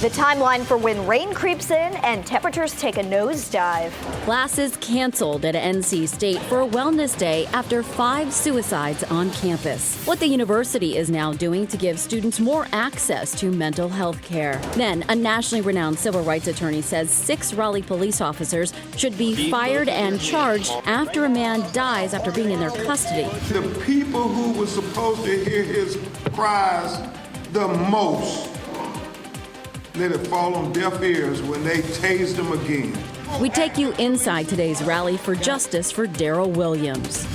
The timeline for when rain creeps in and temperatures take a nosedive. Classes canceled at NC State for a wellness day after 5 suicides on campus. What the university is now doing to give students more access to mental health care. Then, a nationally renowned civil rights attorney says 6 Raleigh police officers should be fired and charged after a man dies after being in their custody. The people who were supposed to hear his cries the most, let it fall on deaf ears when they tased him again. We take you inside today's rally for justice for Darrell Williams.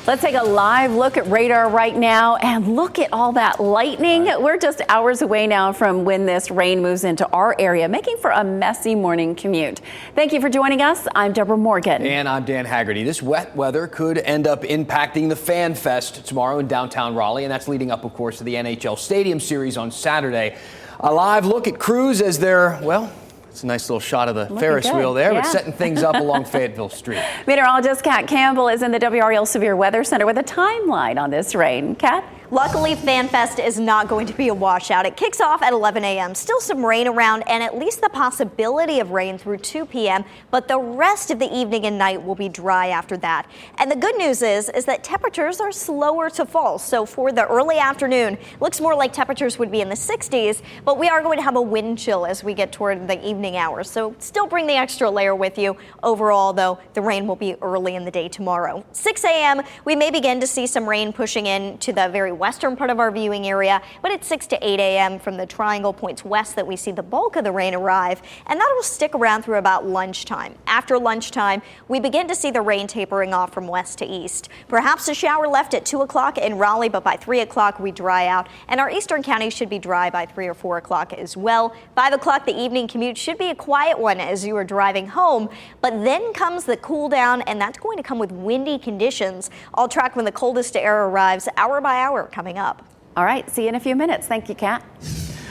Let's take a live look at radar right now and look at all that lightning. We're just hours away now from when this rain moves into our area, making for a messy morning commute. Thank you for joining us. I'm Deborah Morgan. And I'm Dan Haggerty. This wet weather could end up impacting the Fan Fest tomorrow in downtown Raleigh, and that's leading up, of course, to the NHL Stadium Series on Saturday. A live look at crews as they're, well, it's a nice little shot of the Ferris wheel there, but setting things up along Fayetteville Street. Meteorologist Kat Campbell is in the WRAL Severe Weather Center with a timeline on this rain. Kat? Luckily, FanFest is not going to be a washout. It kicks off at 11 a.m. Still some rain around and at least the possibility of rain through 2 p.m., but the rest of the evening and night will be dry after that. And the good news is that temperatures are slower to fall. So for the early afternoon, looks more like temperatures would be in the 60s, but we are going to have a wind chill as we get toward the evening hours. So still bring the extra layer with you. Overall, though, the rain will be early in the day tomorrow. 6 a.m., we may begin to see some rain pushing in to the very western part of our viewing area, but it's 6 to 8 a.m. from the triangle points west that we see the bulk of the rain arrive, and that will stick around through about lunchtime. After lunchtime, we begin to see the rain tapering off from west to east. Perhaps a shower left at 2 o'clock in Raleigh, but by 3 o'clock we dry out, and our eastern counties should be dry by 3 or 4 o'clock as well. 5 o'clock, the evening commute should be a quiet one as you are driving home, but then comes the cool down, and that's going to come with windy conditions. I'll track when the coldest air arrives hour by hour coming up. All right, see you in a few minutes. Thank you, Kat.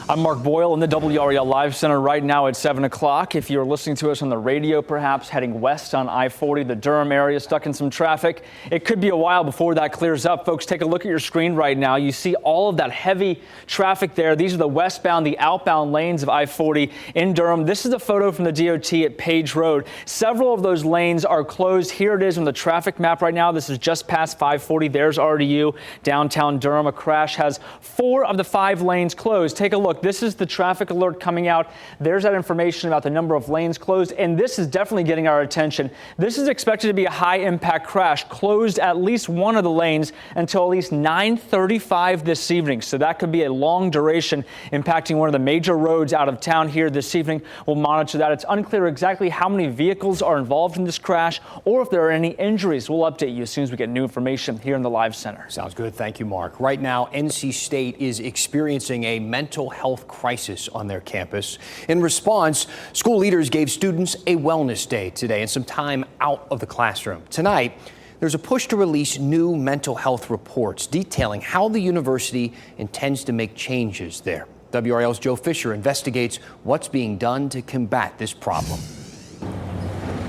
I'm Mark Boyle in the WRAL Live Center right now at 7 o'clock. If you're listening to us on the radio, perhaps heading west on I-40, the Durham area, stuck in some traffic, it could be a while before that clears up. Folks, take a look at your screen right now. You see all of that heavy traffic there. These are the westbound, the outbound lanes of I-40 in Durham. This is a photo from the DOT at Page Road. Several of those lanes are closed. Here it is on the traffic map right now. This is just past 540. There's RDU, downtown Durham. A crash has 4 of the 5 lanes closed. Take a look. This is the traffic alert coming out. There's that information about the number of lanes closed, and this is definitely getting our attention. This is expected to be a high-impact crash, closed at least one of the lanes until at least 9:35 this evening. So that could be a long duration impacting one of the major roads out of town here this evening. We'll monitor that. It's unclear exactly how many vehicles are involved in this crash or if there are any injuries. We'll update you as soon as we get new information here in the Live Center. Sounds good. Thank you, Mark. Right now, NC State is experiencing a mental health crisis on their campus. In response, school leaders gave students a wellness day today and some time out of the classroom. Tonight, there's a push to release new mental health reports detailing how the university intends to make changes there. WRAL's Joe Fisher investigates what's being done to combat this problem.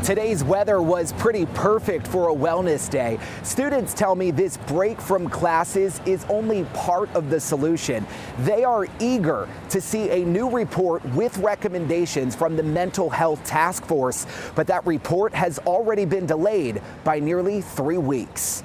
Today's weather was pretty perfect for a wellness day. Students tell me this break from classes is only part of the solution. They are eager to see a new report with recommendations from the Mental Health Task Force, but that report has already been delayed by nearly 3 weeks.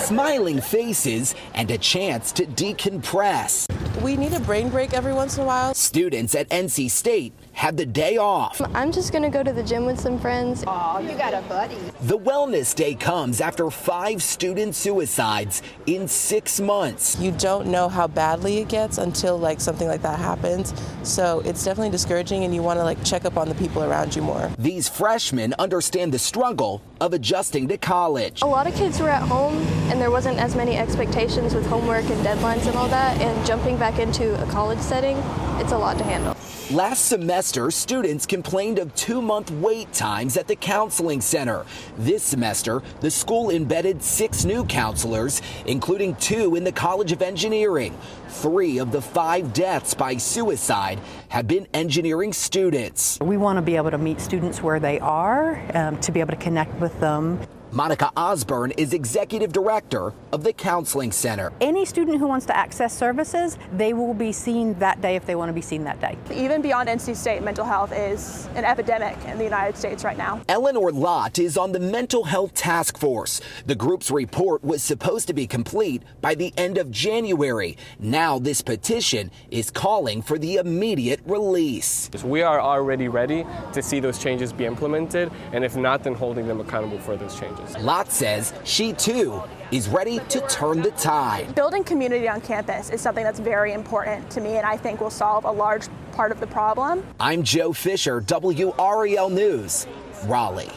Smiling faces and a chance to decompress. We need a brain break every once in a while. Students at NC State had the day off. I'm just gonna go to the gym with some friends. Oh, you got a buddy. The wellness day comes after 5 student suicides in 6 months. You don't know how badly it gets until something like that happens. So it's definitely discouraging, and you want to check up on the people around you more. These freshmen understand the struggle of adjusting to college. A lot of kids were at home and there wasn't as many expectations with homework and deadlines and all that, and jumping back into a college setting, it's a lot to handle. Last semester, students complained of 2-month wait times at the counseling center. This semester, the school embedded 6 new counselors, including 2 in the College of Engineering. 3 of the 5 deaths by suicide have been engineering students. We want to be able to meet students where they are, to be able to connect with them. Monica Osborne is executive director of the counseling center. Any student who wants to access services, they will be seen that day if they want to be seen that day. Even beyond NC State, mental health is an epidemic in the United States right now. Eleanor Lott is on the mental health task force. The group's report was supposed to be complete by the end of January. Now this petition is calling for the immediate release. We are already ready to see those changes be implemented, and if not, then holding them accountable for those changes. Lott says she too is ready to turn the tide. Building community on campus is something that's very important to me, and I think will solve a large part of the problem. I'm Joe Fisher, WRAL News, Raleigh.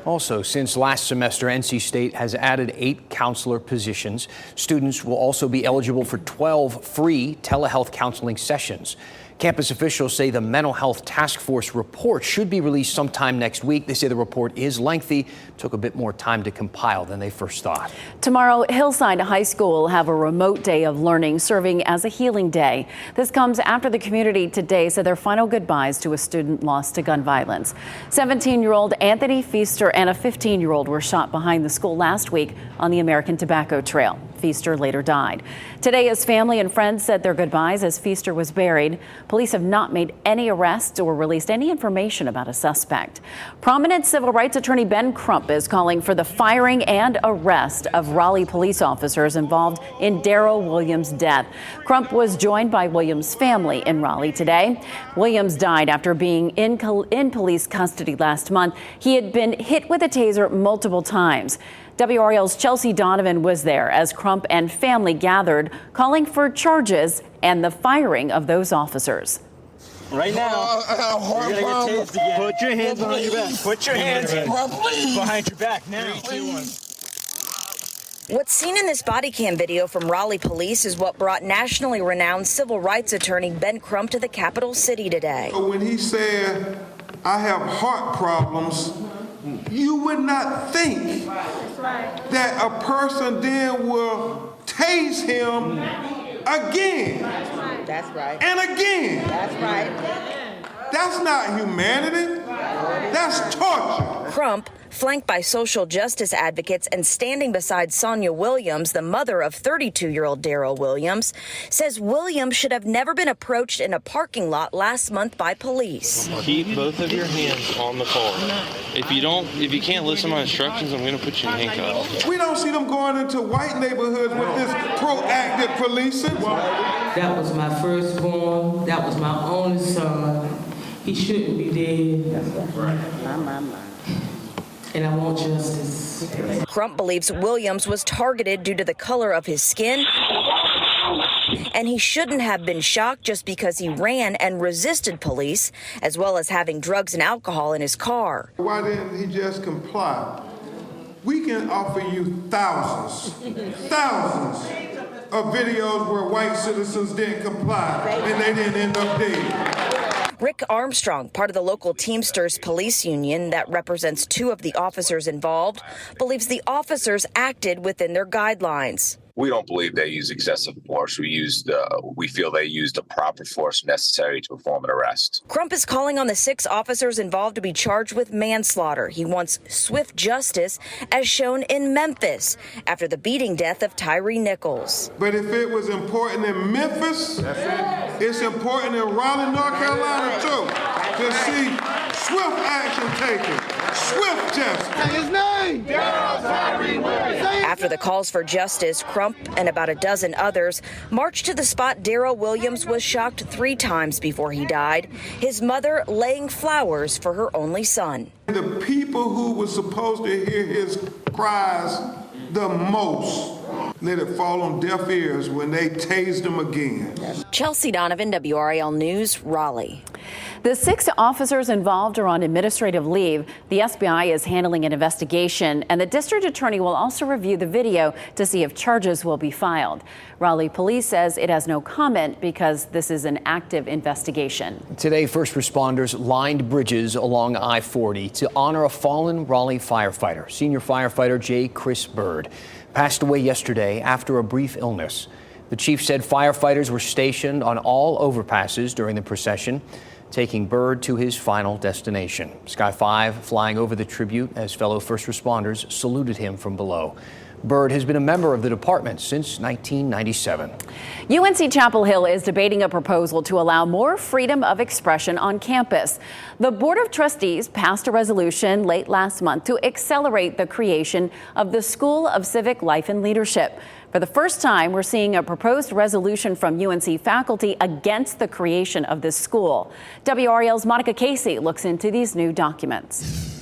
Also, since last semester, NC State has added 8 counselor positions. Students will also be eligible for 12 free telehealth counseling sessions. Campus officials say the mental health task force report should be released sometime next week. They say the report is lengthy, took a bit more time to compile than they first thought. Tomorrow, Hillside High School will have a remote day of learning, serving as a healing day. This comes after the community today said their final goodbyes to a student lost to gun violence. 17-year-old Anthony Feaster and a 15-year-old were shot behind the school last week on the American Tobacco Trail. Feaster later died. Today, his family and friends said their goodbyes as Feaster was buried. Police have not made any arrests or released any information about a suspect. Prominent civil rights attorney Ben Crump is calling for the firing and arrest of Raleigh police officers involved in Darrell Williams' death. Crump was joined by Williams' family in Raleigh today. Williams died after being in police custody last month. He had been hit with a taser multiple times. WRAL's Chelsea Donovan was there as Crump and family gathered, calling for charges and the firing of those officers. Right now, you're gonna get tased again. Put your hands behind your back. Put your hands behind your back now. 3, 2, 1. What's seen in this body cam video from Raleigh police is what brought nationally renowned civil rights attorney Ben Crump to the capital city today. When he said, I have heart problems, you would not think that a person then will tase him again. That's right. And again. That's right. That's not humanity. That's torture. Crump, flanked by social justice advocates and standing beside Sonia Williams, the mother of 32-year-old Darrell Williams, says Williams should have never been approached in a parking lot last month by police. Keep both of your hands on the car. If you can't listen to my instructions, I'm going to put you in handcuffs. We don't see them going into white neighborhoods with this proactive policing. That was my firstborn. That was my only son. He shouldn't be dead. That's right. And I want justice. Crump believes Williams was targeted due to the color of his skin, and he shouldn't have been shocked just because he ran and resisted police, as well as having drugs and alcohol in his car. Why didn't he just comply? We can offer you thousands of videos where white citizens didn't comply and they didn't end up dead. Rick Armstrong, part of the local Teamsters police union that represents 2 of the officers involved, believes the officers acted within their guidelines. We don't believe they used excessive force. We feel they used the proper force necessary to perform an arrest. Crump is calling on the 6 officers involved to be charged with manslaughter. He wants swift justice, as shown in Memphis, after the beating death of Tyree Nichols. But if it was important in Memphis, it's important in Raleigh, North Carolina, too, to see swift action taken, swift justice. His name, Tyree Williams. After the calls for justice, Crump and about a dozen others marched to the spot Darrell Williams was shocked 3 times before he died, his mother laying flowers for her only son. The people who were supposed to hear his cries the most let it fall on deaf ears when they tased him again. Chelsea Donovan, WRAL News, Raleigh. The 6 officers involved are on administrative leave. The SBI is handling an investigation, and the district attorney will also review the video to see if charges will be filed. Raleigh police says it has no comment because this is an active investigation. Today, first responders lined bridges along I-40 to honor a fallen Raleigh firefighter. Senior firefighter Chris Bird passed away yesterday after a brief illness. The chief said firefighters were stationed on all overpasses during the procession. taking Bird to his final destination. Sky 5 flying over the tribute as fellow first responders saluted him from below. Bird has been a member of the department since 1997. UNC Chapel Hill is debating a proposal to allow more freedom of expression on campus. The Board of Trustees passed a resolution late last month to accelerate the creation of the School of Civic Life and Leadership. For the first time, we're seeing a proposed resolution from UNC faculty against the creation of this school. WRAL's Monica Casey looks into these new documents.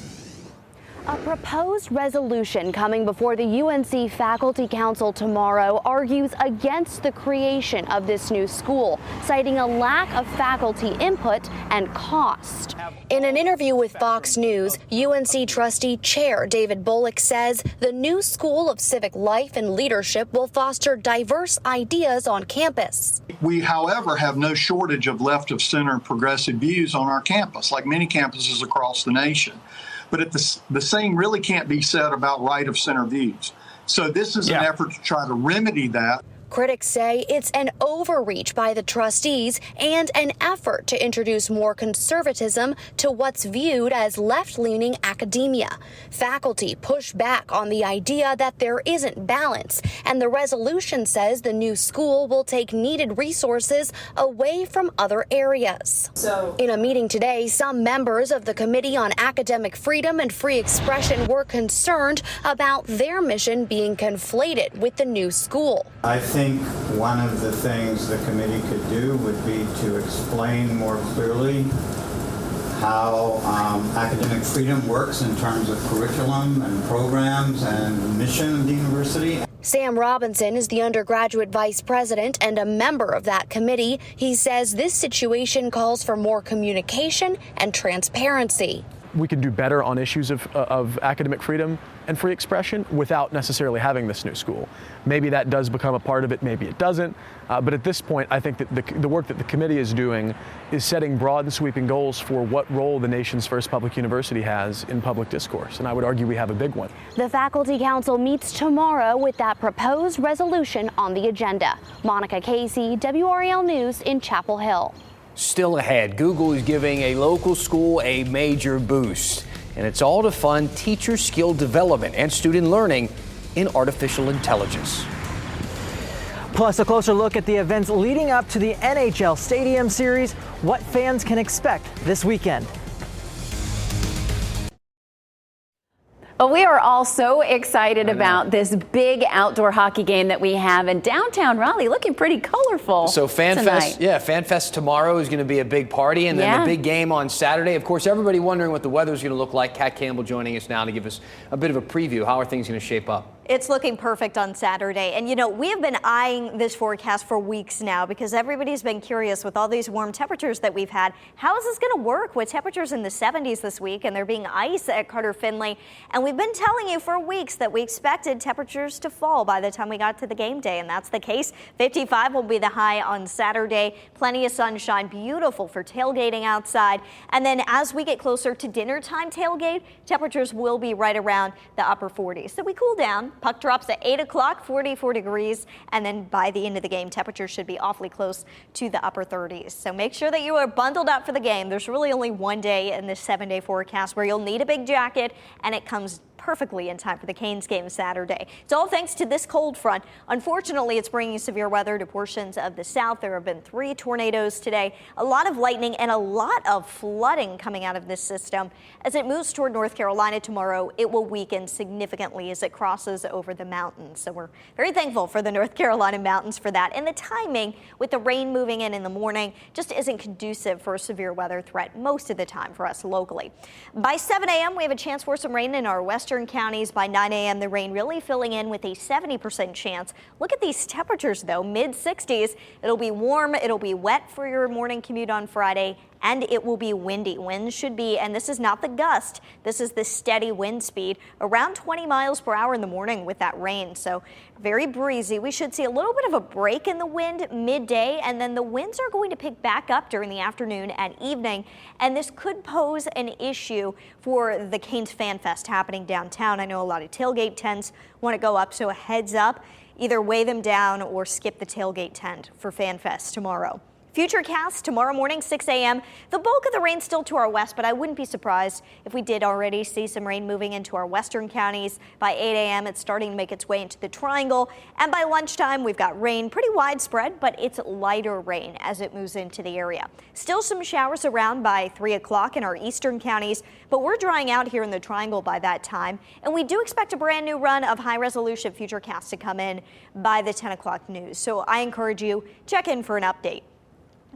A proposed resolution coming before the UNC Faculty Council tomorrow argues against the creation of this new school, citing a lack of faculty input and cost. In an interview with Fox News, UNC trustee chair David Bullock says the new School of Civic Life and Leadership will foster diverse ideas on campus. We, however, have no shortage of left of center progressive views on our campus, like many campuses across the nation. But the same really can't be said about right of center views. So this is an effort to try to remedy that. Critics say it's an overreach by the trustees and an effort to introduce more conservatism to what's viewed as left-leaning academia. Faculty push back on the idea that there isn't balance, and the resolution says the new school will take needed resources away from other areas. In a meeting today, some members of the Committee on Academic Freedom and Free Expression were concerned about their mission being conflated with the new school. I think one of the things the committee could do would be to explain more clearly how academic freedom works in terms of curriculum and programs and the mission of the university. Sam Robinson is the undergraduate vice president and a member of that committee. He says this situation calls for more communication and transparency. We can do better on issues of academic freedom and free expression without necessarily having this new school. Maybe that does become a part of it, maybe it doesn't. But at this point, I think that the work that the committee is doing is setting broad and sweeping goals for what role the nation's first public university has in public discourse. And I would argue we have a big one. The Faculty Council meets tomorrow with that proposed resolution on the agenda. Monica Casey, WRAL News in Chapel Hill. Still ahead, Google is giving a local school a major boost, and it's all to fund teacher skill development and student learning in artificial intelligence. Plus, a closer look at the events leading up to the NHL Stadium Series, what fans can expect this weekend. Well, we are all so excited about this big outdoor hockey game that we have in downtown Raleigh, looking pretty colorful. So FanFest tomorrow is going to be a big party, and then the big game on Saturday. Of course, everybody wondering what the weather is going to look like. Kat Campbell joining us now to give us a bit of a preview. How are things going to shape up? It's looking perfect on Saturday. And, you know, we have been eyeing this forecast for weeks now because everybody's been curious with all these warm temperatures that we've had. How is this going to work with temperatures in the 70s this week and there being ice at Carter Finley? And we've been telling you for weeks that we expected temperatures to fall by the time we got to the game day, and that's the case. 55 will be the high on Saturday. Plenty of sunshine, beautiful for tailgating outside. And then as we get closer to dinner time tailgate, temperatures will be right around the upper 40s. So we cool down. Puck drops at 8 o'clock, 44 degrees, and then by the end of the game, temperatures should be awfully close to the upper 30s. So make sure that you are bundled up for the game. There's really only one day in this 7-day forecast where you'll need a big jacket, and it comes perfectly in time for the Canes game Saturday. It's all thanks to this cold front. Unfortunately, it's bringing severe weather to portions of the south. There have been 3 tornadoes today, a lot of lightning and a lot of flooding coming out of this system. As it moves toward North Carolina tomorrow, it will weaken significantly as it crosses over the mountains. So we're very thankful for the North Carolina mountains for that. And the timing with the rain moving in the morning just isn't conducive for a severe weather threat most of the time for us locally. By 7 a.m., we have a chance for some rain in our western counties. By 9 a.m., the rain really filling in with a 70% chance. Look at these temperatures, though, mid-60s. It'll be warm. It'll be wet for your morning commute on Friday, and it will be windy. Winds should be, and this is not the gust, this is the steady wind speed, around 20 miles per hour in the morning with that rain. So very breezy. We should see a little bit of a break in the wind midday, and then the winds are going to pick back up during the afternoon and evening, and this could pose an issue for the Canes Fan Fest happening downtown. I know a lot of tailgate tents want to go up, so a heads up, either weigh them down or skip the tailgate tent for Fan Fest tomorrow. Futurecast tomorrow morning, 6 a.m. The bulk of the rain still to our west, but I wouldn't be surprised if we did already see some rain moving into our western counties. By 8 a.m., it's starting to make its way into the triangle. And by lunchtime, we've got rain pretty widespread, but it's lighter rain as it moves into the area. Still some showers around by 3 o'clock in our eastern counties, but we're drying out here in the triangle by that time. And we do expect a brand new run of high-resolution Futurecasts to come in by the 10 o'clock news. So I encourage you, check in for an update.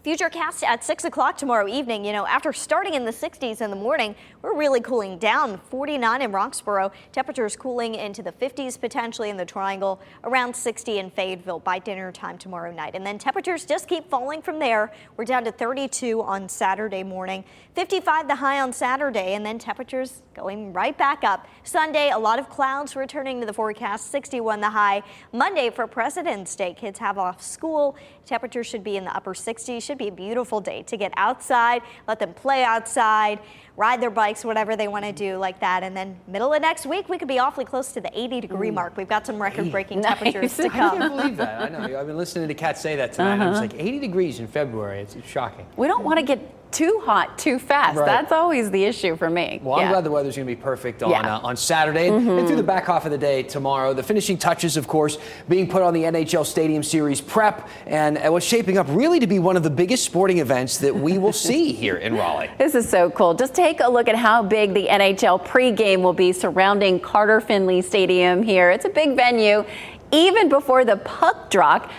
Futurecast at 6 o'clock tomorrow evening. You know, after starting in the 60s in the morning, we're really cooling down. 49 in Roxborough. Temperatures cooling into the 50s potentially in the Triangle. Around 60 in Fayetteville by dinner time tomorrow night. And then temperatures just keep falling from there. We're down to 32 on Saturday morning. 55 the high on Saturday. And then temperatures going right back up. Sunday, a lot of clouds returning to the forecast. 61 the high. Monday for President's Day. Kids have off school. Temperatures should be in the upper 60s. Should be a beautiful day to get outside, let them play outside, ride their bikes, whatever they want to do like that. And then middle of next week, we could be awfully close to the 80-degree mark. We've got some record-breaking temperatures to come. I can't believe that. I know. I've been listening to Kat say that tonight. I was like, 80 degrees in February. It's shocking. We don't want to get too hot too fast. Right. That's always the issue for me. Well, I'm glad the weather's going to be perfect on Saturday and through the back half of the day tomorrow. The finishing touches, of course, being put on the NHL Stadium Series prep, and what's shaping up really to be one of the biggest sporting events that we will see here in Raleigh. This is so cool. Just take a look at how big the NHL pregame will be surrounding Carter Finley Stadium here. It's a big venue. Even before the puck drop,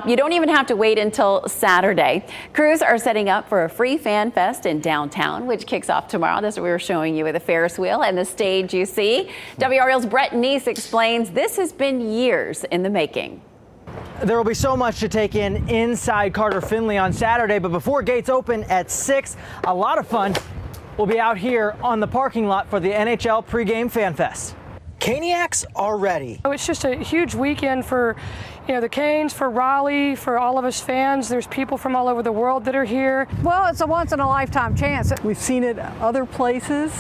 you don't even have to wait until Saturday. Crews are setting up for a free fan fest in downtown, which kicks off tomorrow. That's what we were showing you with the Ferris wheel and the stage you see. WRAL's Brett Neese explains this has been years in the making. There will be so much to take in inside Carter Finley on Saturday, but before gates open at 6, a lot of fun will be out here on the parking lot for the NHL pregame fan fest. Caniacs are ready. It's just a huge weekend for, the Canes, for Raleigh, for all of us fans. There's people from all over the world that are here. Well, it's a once-in-a-lifetime chance. We've seen it other places.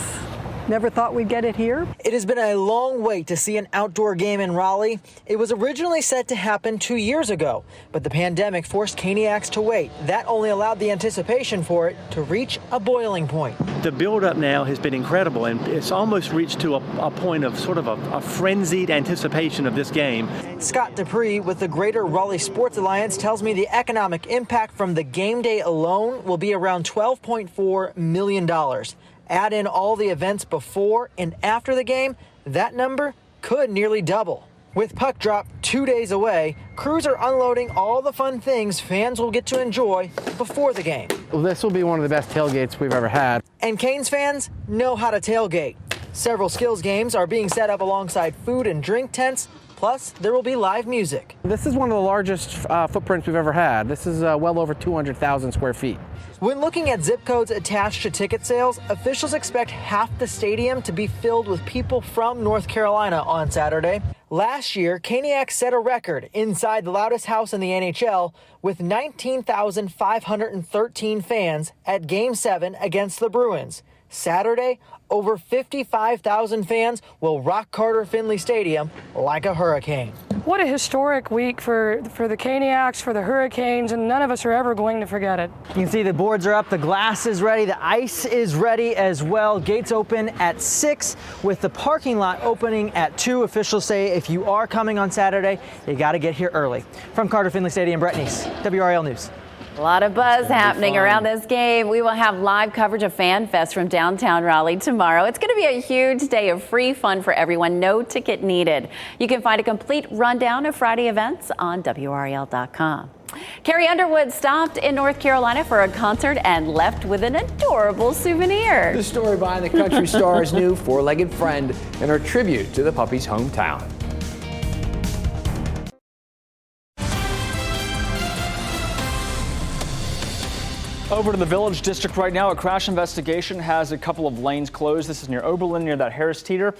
Never thought we'd get it here. It has been a long wait to see an outdoor game in Raleigh. It was originally set to happen 2 years ago, but the pandemic forced Caniacs to wait. That only allowed the anticipation for it to reach a boiling point. The build-up now has been incredible, and it's almost reached to a point of sort of a frenzied anticipation of this game. Scott Dupree with the Greater Raleigh Sports Alliance tells me the economic impact from the game day alone will be around $12.4 million. Add in all the events before and after the game, that number could nearly double. With puck drop 2 days away, crews are unloading all the fun things fans will get to enjoy before the game. Well, this will be one of the best tailgates we've ever had. And Canes fans know how to tailgate. Several skills games are being set up alongside food and drink tents. Plus, there will be live music. This is one of the largest footprints we've ever had. This is well over 200,000 square feet. When looking at zip codes attached to ticket sales, officials expect half the stadium to be filled with people from North Carolina on Saturday. Last year, Caniacs set a record inside the loudest house in the NHL with 19,513 fans at Game 7 against the Bruins. Saturday, over 55,000 fans will rock Carter Finley Stadium like a hurricane. What a historic week for the Caniacs, for the Hurricanes, and none of us are ever going to forget it. You can see the boards are up, the glass is ready, the ice is ready as well. Gates open at 6 with the parking lot opening at 2. Officials say if you are coming on Saturday, you got to get here early. From Carter Finley Stadium, Brett Neese, WRAL News. A lot of buzz happening around this game. We will have live coverage of Fan Fest from downtown Raleigh tomorrow. It's going to be a huge day of free fun for everyone. No ticket needed. You can find a complete rundown of Friday events on WRAL.com. Carrie Underwood stopped in North Carolina for a concert and left with an adorable souvenir. The story behind the country star's new four-legged friend and her tribute to the puppy's hometown. Over to the Village District right now. A crash investigation has a couple of lanes closed. This is near Oberlin, near that Harris Teeter.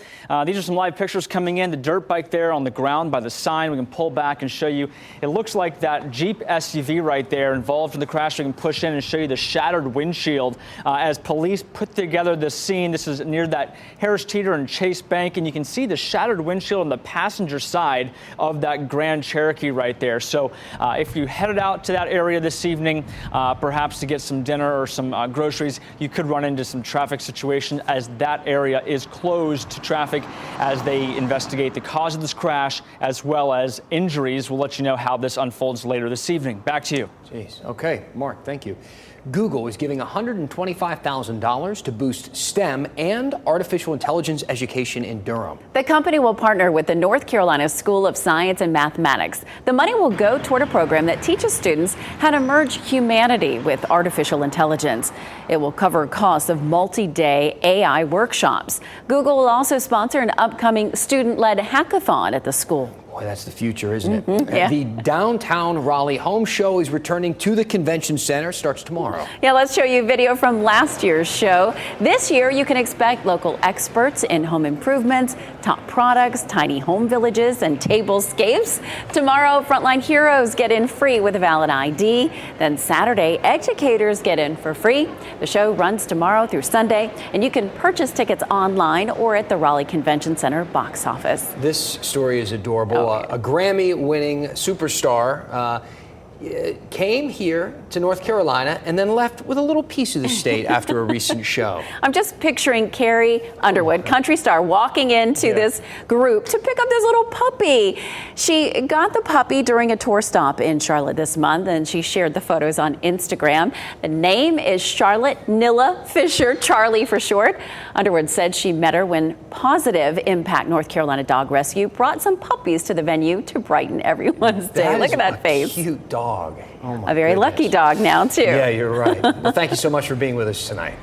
These are some live pictures coming in. The dirt bike there on the ground by the sign. We can pull back and show you. It looks like that Jeep SUV right there involved in the crash. We can push in and show you the shattered windshield as police put together this scene. This is near that Harris Teeter and Chase Bank, and you can see the shattered windshield on the passenger side of that Grand Cherokee right there. So if you headed out to that area this evening, perhaps to get some dinner or some groceries, you could run into some traffic situation as that area is closed to traffic as they investigate the cause of this crash as well as injuries. We'll let you know how this unfolds later this evening. Back to you. Jeez. Okay, Mark, thank you. Google is giving $125,000 to boost STEM and artificial intelligence education in Durham. The company will partner with the North Carolina School of Science and Mathematics. The money will go toward a program that teaches students how to merge humanity with artificial intelligence. It will cover costs of multi-day AI workshops. Google will also sponsor an upcoming student-led hackathon at the school. Boy, that's the future, isn't it? Yeah. The downtown Raleigh home show is returning to the convention center. Starts tomorrow. Yeah, let's show you video from last year's show. This year, you can expect local experts in home improvements, top products, tiny home villages, and tablescapes. Tomorrow, frontline heroes get in free with a valid ID. Then Saturday, educators get in for free. The show runs tomorrow through Sunday, and you can purchase tickets online or at the Raleigh Convention Center box office. This story is adorable. A Grammy-winning superstar came here to North Carolina and then left with a little piece of the state after a recent show. I'm just picturing Carrie Underwood, country star, walking into this group to pick up this little puppy. She got the puppy during a tour stop in Charlotte this month, and she shared the photos on Instagram. The name is Charlotte Nilla Fisher, Charlie for short. Underwood said she met her when Positive Impact North Carolina Dog Rescue brought some puppies to the venue to brighten everyone's day. Look at that face. Cute dog. Oh my A very goodness. lucky dog now, too. Yeah, you're right. Well, thank you so much for being with us tonight.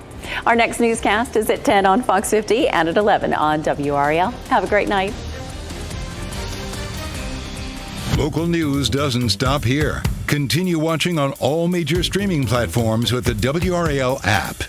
Our next newscast is at 10 on Fox 50 and at 11 on WRAL. Have a great night. Local news doesn't stop here. Continue watching on all major streaming platforms with the WRAL app.